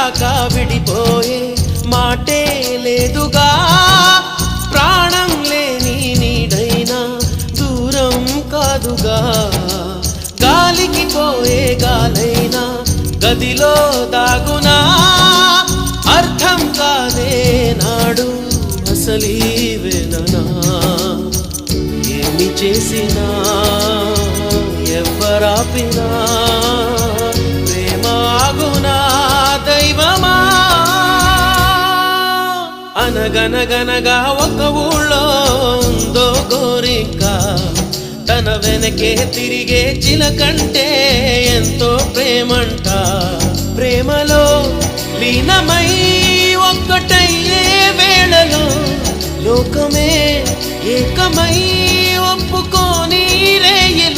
దాకా విడిపోయే మాటే లేదుగా ప్రాణం లేని నీడైనా దూరం కాదుగా గాలికి పోయే గాలైనా గదిలో దాగునా అర్థం కాదే నాడు అసలీ వేదనా ఏమి చేసినా ఎవ్వరాపినా ప్రేమాగునా దైవమా అనగనగనగా ఒక ఊళ్ళో ఉందో గోరిక తన వెనకే తిరిగే చిలకంటే ఎంతో ప్రేమంట ప్రేమలో లీనమై ఒక్కటయ్యే వేళలో లోకమే ఏకమై ఒప్పుకోని రేయి